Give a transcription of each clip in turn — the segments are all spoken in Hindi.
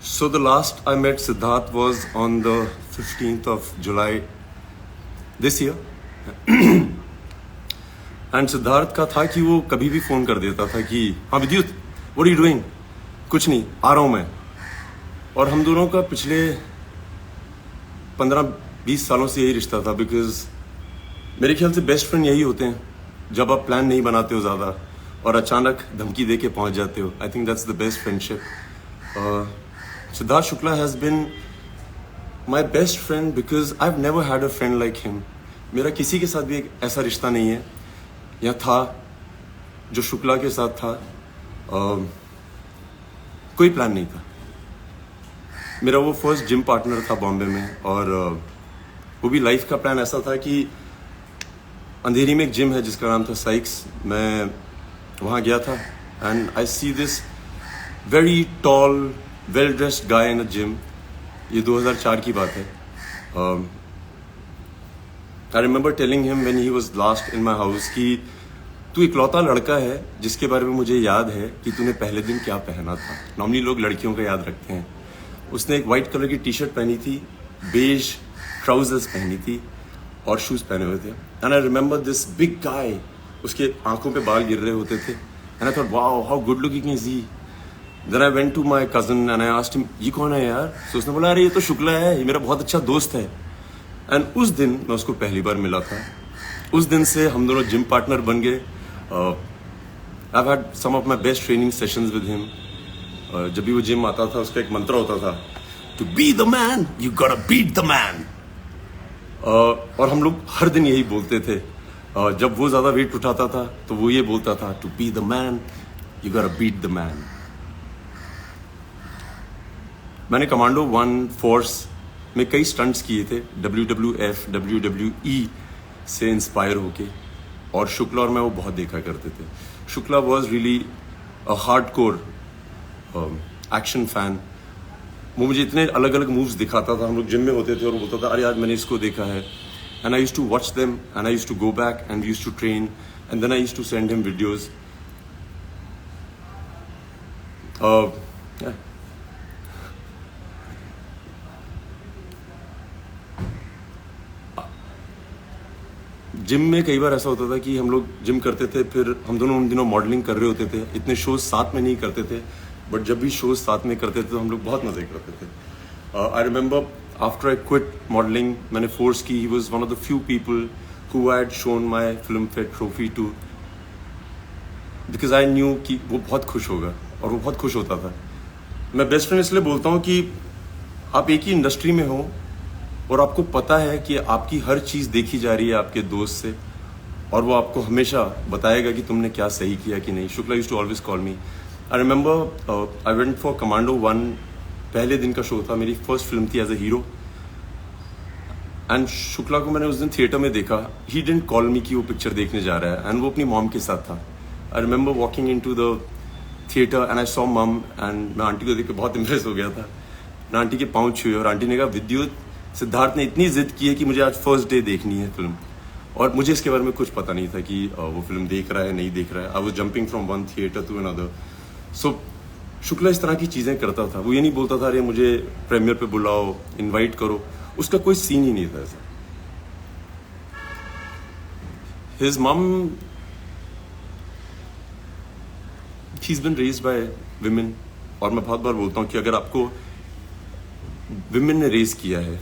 So the last I met Siddharth was on the 15th of July this year. And Siddharth का था कि वो कभी भी फोन कर देता था कि हाँ विद्युत, व्हाट आर यू डूइंग? कुछ नहीं, आ रहा हूं मैं. और हम दोनों का पिछले 15-20 सालों से यही रिश्ता था. बिकॉज मेरे ख्याल से बेस्ट फ्रेंड यही होते हैं जब आप प्लान नहीं बनाते हो ज़्यादा और अचानक धमकी दे के पहुँच जाते हो. I think that's the best friendship. Siddharth Shukla has been my best friend because I have never had a friend like him. मेरा किसी के साथ भी एक ऐसा रिश्ता नहीं है या था जो शुक्ला के साथ था. कोई प्लान नहीं था. मेरा वो फर्स्ट जिम पार्टनर था बॉम्बे में. और वो भी लाइफ का प्लान ऐसा था कि अंधेरी में एक जिम है जिसका नाम था साइक्स. मैं वहाँ गया था and I see this very tall well dressed guy in a gym. ये 2004 की बात है. I remember telling him when he was last in my house कि तू इकलौता लड़का है जिसके बारे में मुझे याद है कि तूने पहले दिन क्या पहना था. नॉर्मली लोग लड़कियों का याद रखते हैं. उसने एक वाइट कलर की टी शर्ट पहनी थी, बेज ट्राउजर्स पहनी थी और शूज पहने हुए थे. And I remember this big guy. उसके आंखों पे बाल गिर रहे होते थे. And I thought wow how good looking is he. Then I went to my cousin and I asked him ये कौन है यार. सो उसने बोला अरे ये तो शुक्ला है, ये मेरा बहुत अच्छा दोस्त है. एंड उस दिन मैं उसको पहली बार मिला था. उस दिन से हम दोनों जिम पार्टनर बन गए. I had some of my best training sessions with him. जब भी वो जिम आता था उसका एक मंत्र होता था, to be the man you gotta beat the man. और हम लोग हर दिन यही बोलते थे. जब वो ज्यादा वेट उठाता था तो वो ये बोलता था, to be the man you gotta beat the man. मैंने कमांडो 1 फोर्स में कई स्टंट्स किए थे, WWF WWE से इंस्पायर होके. और शुक्ला और मैं वो बहुत देखा करते थे. Shukla was really a hardcore action fan. वो मुझे इतने अलग अलग मूव्स दिखाता था. हम लोग जिम में होते थे और वो बोलता था अरे आज मैंने इसको देखा है. And I used to watch them and I used to go back and used to train and then I used to send him videos. Gym में कई बार ऐसा होता था कि हम लोग जिम करते थे, फिर हम दोनों उन दिनों मॉडलिंग कर रहे होते थे. इतने शोज साथ में नहीं करते थे, बट जब भी शोज साथ में करते थे तो हम लोग बहुत मजे करते थे. I remember after I quit modelling मैंने फोर्स की. He was one of the few people who had shown my Filmfare trophy too, because I knew कि वो बहुत खुश होगा और वो बहुत खुश होता था. मैं बेस्ट फ्रेंड इसलिए बोलता हूँ कि आप एक ही इंडस्ट्री में हो और आपको पता है कि आपकी हर चीज़ देखी जा रही है आपके दोस्त से और वो आपको हमेशा बताएगा कि तुमने क्या सही किया कि नहीं. Shukla used to always call me. I remember I went for Commando 1. पहले दिन का शो था, मेरी फर्स्ट फिल्म थी as a hero. And Shukla को मैंने उस दिन थिएटर में देखा. ही डिडंट कॉल मी कि वो पिक्चर देखने जा रहा है. एंड वो अपनी मॉम के साथ था. I remember walking in to the theatre and I saw mum. And मैं आंटी को देख के बहुत इम्प्रेस हो गया था. मैं आंटी के पाँव छुए और आंटी ने कहा विद्युत, सिद्धार्थ ने इतनी जिद की है कि मुझे आज फर्स्ट डे देखनी है फिल्म. और मुझे इसके बारे में कुछ पता नहीं था कि वो फिल्म देख रहा है नहीं देख रहा है. I was jumping from one theatre to another. So Shukla इस तरह की चीज़ें करता था. वो ये नहीं बोलता था अरे मुझे प्रीमियर पे बुलाओ, इनवाइट करो. उसका कोई सीन ही नहीं था ऐसा. हिज मम, she is been raised bye women. और मैं बहुत बार बोलता हूँ कि अगर आपको विमेन ने रेज किया है,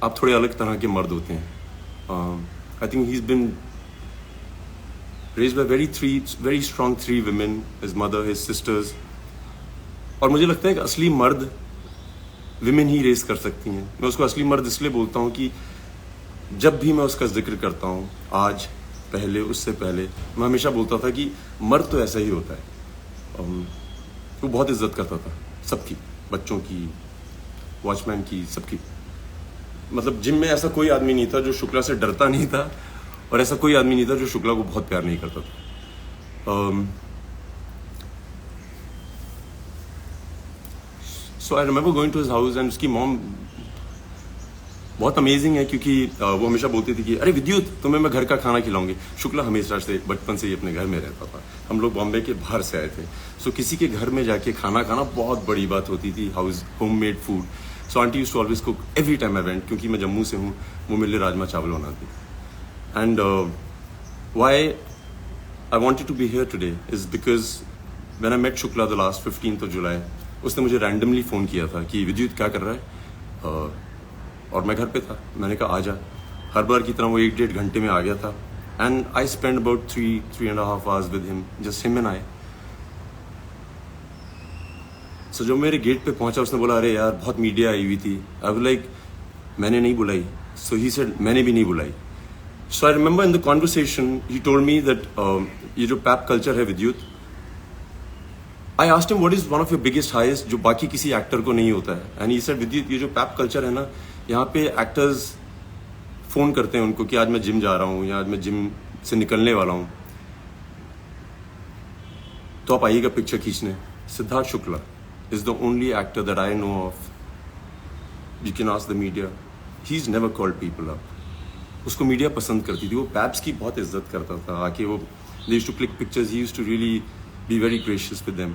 आप थोड़े अलग तरह के मर्द होते हैं. I think he is been raised bye very strong 3 women, his mother, his sisters. और मुझे लगता है कि असली मर्द विमेन ही रेज कर सकती हैं. मैं उसको असली मर्द इसलिए बोलता हूँ कि जब भी मैं उसका जिक्र करता हूँ, आज, पहले, उससे पहले, मैं हमेशा बोलता था कि मर्द तो ऐसा ही होता है. वो बहुत इज्जत करता था सबकी, बच्चों की, वॉचमैन की, सबकी. मतलब जिम में ऐसा कोई आदमी नहीं था जो शुक्ला से डरता नहीं था और ऐसा कोई आदमी नहीं था जो शुक्ला को बहुत प्यार नहीं करता था. So I remember going to his house and उसकी मॉम बहुत अमेजिंग है क्योंकि वो हमेशा बोलती थी कि अरे विद्युत तुम्हें मैं घर का खाना खिलाऊंगी। शुक्ला हमेशा से बचपन से ही अपने घर में रहता था। हम लोग बॉम्बे के बाहर से आए थे, सो किसी के घर में जाके खाना खाना बहुत बड़ी बात होती थी। House homemade food. So aunty used to always cook every time I went, क्योंकि मैं जम्मू से हूँ, वो मेरे लिए राजमा चावल बनाती। And why I wanted to be here today is because when I met Shukla the last 15th of July, उसने मुझे randomly फ़ोन किया था कि विद्युत क्या कर रहा है, और मैं घर पे था। मैंने कहा आजा। हर बार की तरह वो 1-1.5 घंटे में आ गया था। And I spend about 3-3.5 hours with him, just him and I. सो जब मेरे गेट पे पहुंचा उसने बोला अरे यार बहुत मीडिया आई हुई थी। आई वाज लाइक मैंने नहीं बुलाई। सो ही सेड मैंने भी नहीं बुलाई। So I remember in the conversation he told me that ये जो पैप कल्चर है Vidyut, I asked him what is one of your biggest heist जो बाकी किसी एक्टर को नहीं होता है। एंड ही सेड विद्युत ये जो पैप कल्चर है ना, यहाँ पे एक्टर्स फोन करते हैं उनको कि आज मैं जिम जा रहा हूँ या आज मैं जिम से निकलने वाला हूँ, तो आप आइएगा पिक्चर खींचने। Siddharth Shukla is the only actor that I know of, you can ask the media, he is never called people up. उसको मीडिया पसंद करती थी, वो पैप्स की बहुत इज्जत करता था। आके वो they used to click pictures, he used to really be very gracious with them.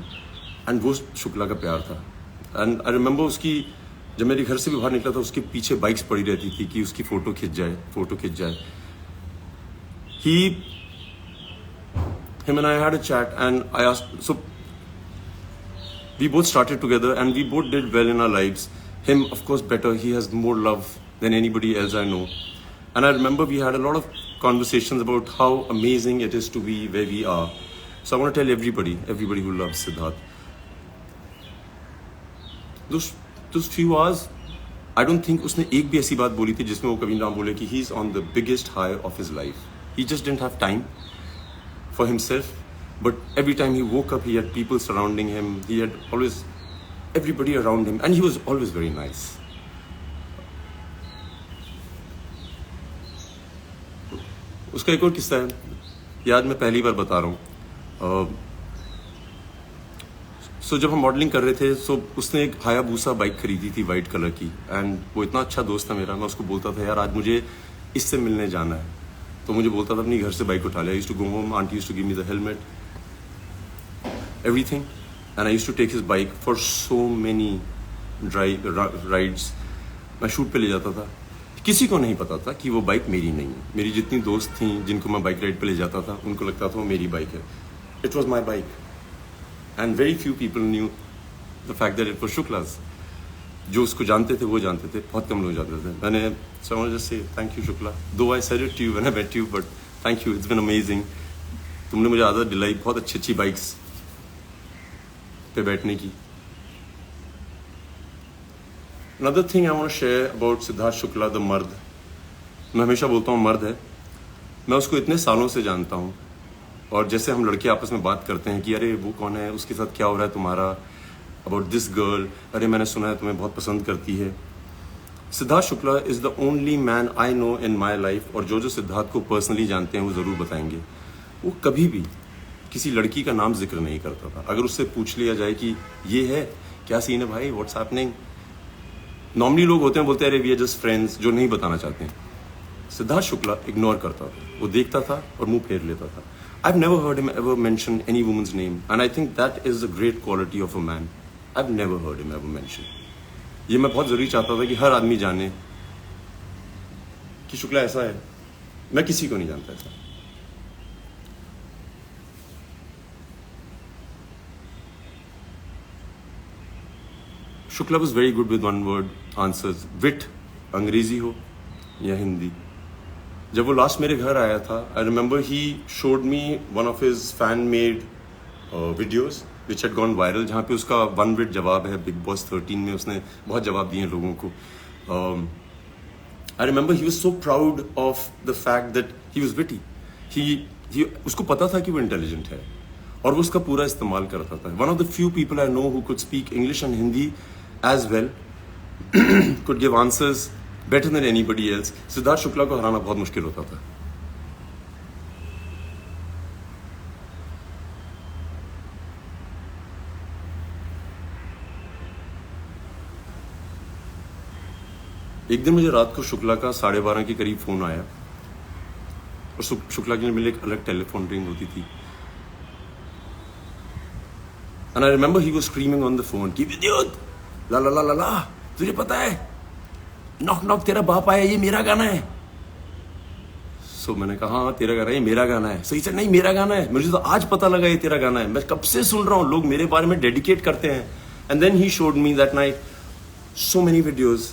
And वो शुक्ला का प्यार था। एंड आई रिमेंबर उसकी, जब मेरे घर से भी बाहर निकला था उसके पीछे बाइक्स पड़ी रहती थी कि उसकी फोटो खिंच जाए, फोटो खिंच जाए। Him and I had a chat and I asked, so we both started together and we both did well in our lives. Him, of course, better. He has more love than anybody else I know. And I remember we had a lot of conversations about how amazing it is to be where we are. So I want to tell everybody who loves Siddharth, those few hours, I don't think उसने एक भी ऐसी बात बोली थी जिसमें वो कभी ना बोले कि he is on the biggest high of his life. He just didn't have time for himself, but every time he woke up, he had people surrounding him. He had always everybody around him, and he was always very nice. उसका एक और किस्सा है, याद मैं पहली बार बता रहा हूँ। सो जब हम मॉडलिंग कर रहे थे, सो उसने एक हायाबूसा बाइक खरीदी थी वाइट कलर की, एंड वो इतना अच्छा दोस्त था मेरा। मैं उसको बोलता था यार आज मुझे इससे मिलने जाना है, तो मुझे बोलता था अपनी घर से बाइक उठा ले। I used to go home, aunty used to give me the helmet, everything, and I used to take his bike for so many rides. मैं शूट पे ले जाता था, किसी को नहीं पता था कि वो बाइक मेरी नहीं है। मेरी जितनी दोस्त थी जिनको मैं बाइक राइड पे ले जाता था, उनको लगता था वो मेरी बाइक है। It was my bike, and very few people knew the fact that it was Shukla's. जो उसको जानते थे वो जानते थे, बहुत कम लोग जानते थे। मैंने समझ जैसे thank you Shukla, though I said it to you when I met you, but thank you, it's been amazing. तुमने मुझे आदत दिलाई बहुत अच्छी अच्छी बाइक्स पे बैठने की। Another thing I want to share about Siddharth Shukla, the मर्द। मैं हमेशा बोलता हूँ मर्द है। मैं उसको इतने सालों से जानता हूँ, और जैसे हम लड़के आपस में बात करते हैं कि अरे वो कौन है, उसके साथ क्या हो रहा है तुम्हारा, अबाउट दिस गर्ल, अरे मैंने सुना है तुम्हें बहुत पसंद करती है। Siddharth Shukla is the only man I know in my life, और जो सिद्धार्थ को पर्सनली जानते हैं वो ज़रूर बताएंगे, वो कभी भी किसी लड़की का नाम जिक्र नहीं करता था। अगर उससे पूछ लिया जाए कि ये है क्या सीन है भाई, व्हाट्स हैपनिंग, नॉर्मली लोग होते हैं बोलते हैं अरे वी आर जस्ट फ्रेंड्स, जो नहीं बताना चाहते हैं। सिद्धार्थ शुक्ला इग्नोर करता था, वो देखता था और मुंह फेर लेता था। I've never heard him ever mention any woman's name, and I think that is a great quality of a man. I've never heard him ever mention. ये मैं बहुत जरूरी चाहता था कि हर आदमी जाने कि शुक्ला ऐसा है। मैं किसी को नहीं जानता ऐसा। Shukla was very good with one word answers. Wit, अंग्रेजी हो या हिंदी। जब वो लास्ट मेरे घर आया था, I remember he showed me one of his fan made videos which had gone viral, जहाँ पे उसका 1 विट जवाब है बिग बॉस 13 में। उसने बहुत जवाब दिए लोगों को। I remember he was so proud of the fact that he was witty. He उसको पता था कि वो इंटेलिजेंट है, और वो उसका पूरा इस्तेमाल करता था। One of the few people I know who could speak English and Hindi as well, could give answers better than anybody else. Siddharth Shukla को हराना बहुत मुश्किल होता था। एक दिन मुझे रात को शुक्ला का 12:30 के करीब फोन आया, और शुक्ला के लिए मेरे एक अलग टेलीफोन रिंग होती थी। And I remember he was screaming on the phone कि विद्युत ला ला ला ला ला, तुझे पता है नॉक नॉक तेरा बाप आया, ये मेरा गाना है। सो मैंने कहा हाँ तेरा गाना है, ये मेरा गाना है। सही से नहीं मेरा गाना है, मुझे तो आज पता लगा ये तेरा गाना है, मैं कब से सुन रहा हूँ, लोग मेरे बारे में डेडिकेट करते हैं। And then he showed me that night so many videos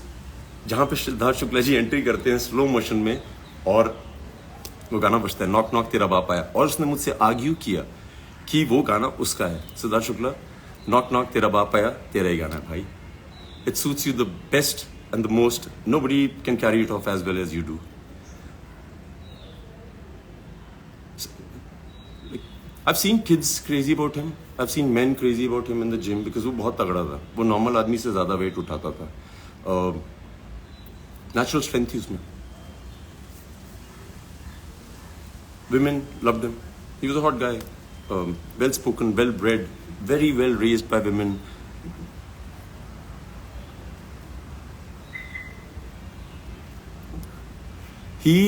जहां पे सिद्धार्थ शुक्ला जी एंट्री करते हैं स्लो मोशन में, और वो गाना बजता है नॉक नॉक तेरा बाप आया। और उसने मुझसे आर्ग्यू किया कि वो गाना उसका है। सिद्धार्थ शुक्ला, नॉक नॉक तेरा बाप आया तेरा ही गाना है भाई, it suits you the best and the most, nobody can carry it off as well as you do. I've seen kids crazy about him, I've seen men crazy about him in the gym because वो बहुत तगड़ा था, वो नॉर्मल आदमी से ज़्यादा वेट उठाता था, नेचुरल स्ट्रेंथ थी उसमें। Women loved him, he was a hot guy, well spoken, well bred, very well raised by women. ही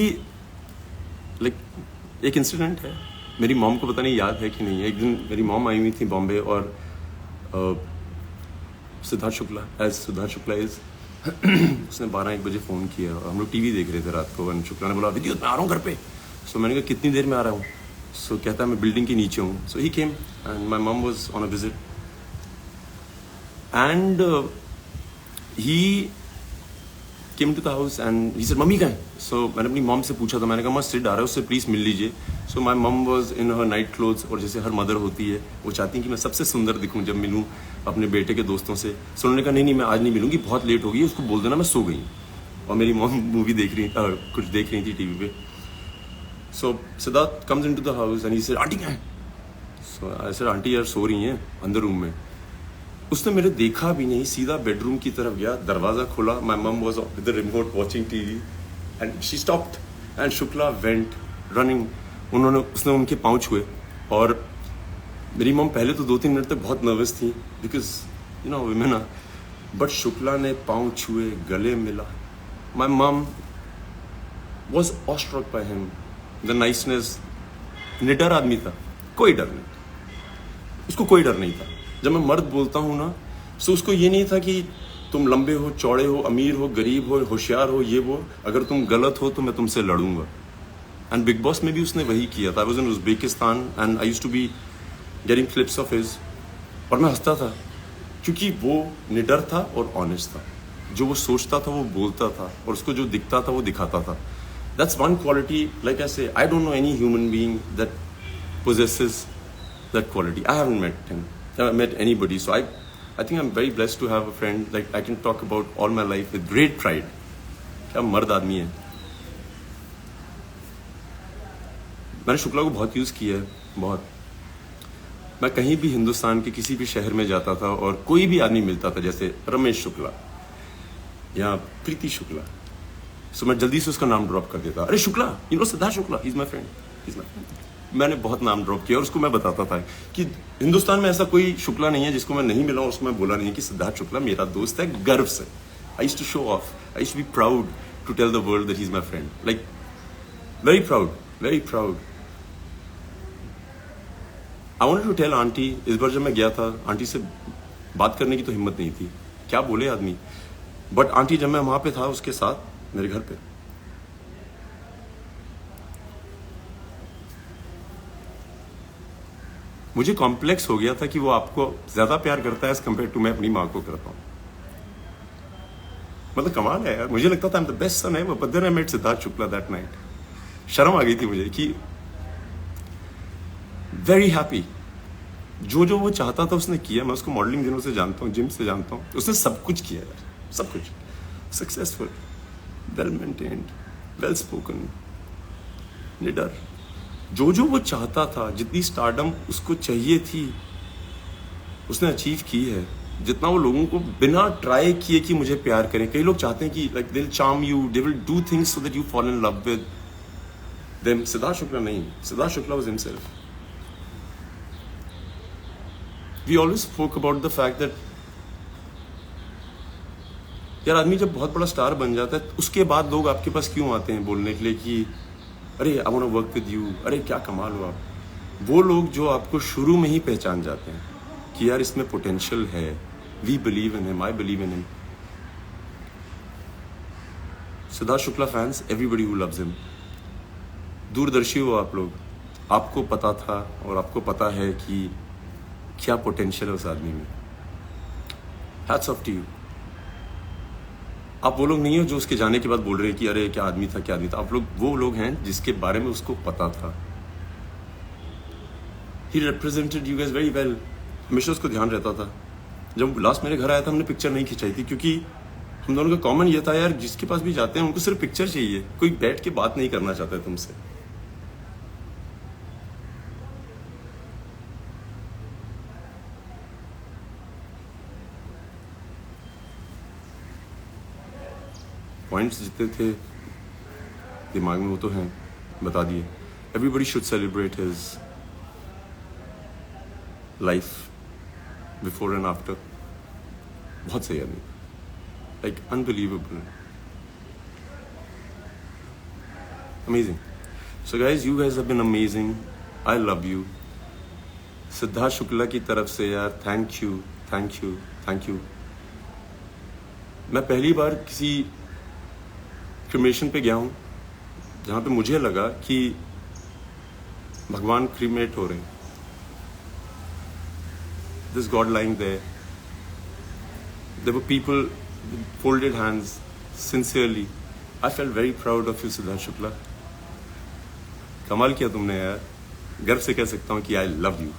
एक इंसिडेंट है, मेरी मॉम को पता नहीं याद है कि नहीं है। एक दिन मेरी मॉम आई हुई थी बॉम्बे, और सिद्धार्थ शुक्ला एज सिद्धार्थ शुक्ला इज उसने 12-1 बजे फ़ोन किया, और हम लोग टीवी देख रहे थे रात को। और शुक्ला ने बोला विद्युत मैं आ रहा हूँ घर पे। सो मैंने कहा कितनी देर में आ रहा हूँ? सो कहता है मैं बिल्डिंग के नीचे हूँ। So he came and my mom was on a visit and he came to the house and he said mummy कहाँ है? So मैंने अपनी मॉम से पूछा, तो मैंने कहा सिड आ रहा है, उससे प्लीज़ मिल लीजिए। So my mom was in her night clothes, और जैसे हर मदर होती है वो चाहती है कि मैं सबसे सुंदर दिखूं जब मिलूं अपने बेटे के दोस्तों से। सो उन्होंने कहा नहीं मैं आज नहीं मिलूंगी, बहुत लेट हो गई, उसको बोल देना मैं सो गई। और मेरी मॉम मूवी देख रही कुछ देख रही थी टीवी पे। So Siddharth comes in to the house and he said aunty कहाँ है? सो आई सेड आंटी यार सो रही हैं अंदर रूम में। उसने मेरे देखा भी नहीं, सीधा बेडरूम की तरफ गया, दरवाजा खोला, my mum was with the remote watching TV and she stopped and Shukla went running. उसने उनके पाँव छुए, और मेरी मम पहले तो 2-3 मिनट तक बहुत नर्वस थी because you know women are, but Shukla ने पाँव छुए, गले मिला। My mum was awestruck by him, the niceness. निडर आदमी था, कोई डर नहीं, उसको कोई डर नहीं था। जब मैं मर्द बोलता हूँ ना, सो उसको ये नहीं था कि तुम लंबे हो, चौड़े हो, अमीर हो, गरीब हो, होशियार हो, ये वो, अगर तुम गलत हो तो मैं तुमसे लड़ूंगा। एंड बिग बॉस में भी उसने वही किया था। I was in Uzbekistan and I used to be getting clips of his, और मैं हंसता था क्योंकि वो निडर था और ऑनेस्ट था। जो वो सोचता था वो बोलता था, और उसको जो दिखता था वो दिखाता था। That's one quality, like I say, I don't know any human being that possesses that quality. I haven't met him. I haven't met anybody. So I think I'm very blessed to have a friend. Like I can talk about all my life with great pride. क्या मर्द आदमी है। मैंने शुक्ला को बहुत यूज़ किया है, बहुत। मैं कहीं भी हिंदुस्तान के किसी भी शहर में जाता था और कोई भी आदमी मिलता था, जैसे रमेश शुक्ला या प्रीति शुक्ला, सो मैं जल्दी से उसका नाम ड्रॉप कर देता। अरे Shukla, you know Siddharth Shukla, he is my friend. मैंने बहुत नाम ड्रॉप किया, और उसको मैं बताता था कि हिंदुस्तान में ऐसा कोई शुक्ला नहीं है जिसको मैं नहीं मिला, उसको मैं बोला नहीं कि सिद्धार्थ शुक्ला मेरा दोस्त है, गर्व से। I used to show off, I used to be proud to tell the world that he is my friend, like very proud, very proud. I wanted to tell aunty, इस बार जब मैं गया था, आंटी से बात करने की तो हिम्मत नहीं थी, क्या बोले आदमी, बट आंटी जब मैं वहां पे था उसके साथ मेरे घर पे, मुझे कॉम्प्लेक्स हो गया था कि वो आपको ज्यादा प्यार करता है एज कम्पेयर टू मैं अपनी माँ को करता हूँ। मतलब कमाल है यार, मुझे लगता था I am the best son ever, but then I met Siddharth Shukla that night. शर्म आ गई थी मुझे कि वेरी हैप्पी, जो जो वो चाहता था उसने किया। मैं उसको मॉडलिंग दिनों से जानता हूँ, जिम से जानता हूँ, उसने सब कुछ किया यार, सब कुछ। Successful, well maintained, well spoken, निडर, जो जो वो चाहता था, जितनी स्टारडम उसको चाहिए थी उसने अचीव की है। जितना वो लोगों को बिना ट्राई किए कि मुझे प्यार करें, कई लोग चाहते हैं कि like they will charm you, they will do things so that you fall in love with them. Siddharth Shukla नहीं, Siddharth Shukla was himself. We always spoke about the fact that यार आदमी जब बहुत बड़ा स्टार बन जाता है उसके बाद लोग आपके पास क्यों आते हैं बोलने के लिए कि अरे I want to work with you, अरे क्या कमाल हो आप। वो लोग जो आपको शुरू में ही पहचान जाते हैं कि यार इसमें पोटेंशियल है, we believe in him, I believe in him. Siddharth Shukla fans, everybody who loves him, दूरदर्शी हो आप लोग, आपको पता था और आपको पता है कि क्या पोटेंशियल है उस आदमी में। Hats off to you. आप वो लोग नहीं हो जो उसके जाने के बाद बोल रहे हैं कि अरे क्या आदमी था, क्या आदमी था। आप लोग वो लोग हैं जिसके बारे में उसको पता था। He represented you guys very well. हमेशा उसको ध्यान रहता था। जब लास्ट मेरे घर आया था हमने पिक्चर नहीं खिंचाई थी क्योंकि हम दोनों का कॉमन ये था यार जिसके पास भी जाते हैं उनको सिर्फ पिक्चर चाहिए, कोई बैठ के बात नहीं करना चाहता है तुमसे। पॉइंट्स जितने थे दिमाग में वो तो हैं, बता दिए। Everybody should celebrate his life before and after. बहुत सही आदमी, like unbelievable, amazing. So guys, you guys have been amazing, I love you. Siddharth Shukla की तरफ से यार thank you, thank you, thank you. मैं पहली बार किसी क्रिमेशन पे गया हूँ जहाँ पे मुझे लगा कि भगवान क्रीमेट हो रहे हैं। This god lying there were people folded hands sincerely. I felt very proud of you Siddharth Shukla. कमाल किया तुमने यार, गर्व से कह सकता हूँ कि आई लव यू।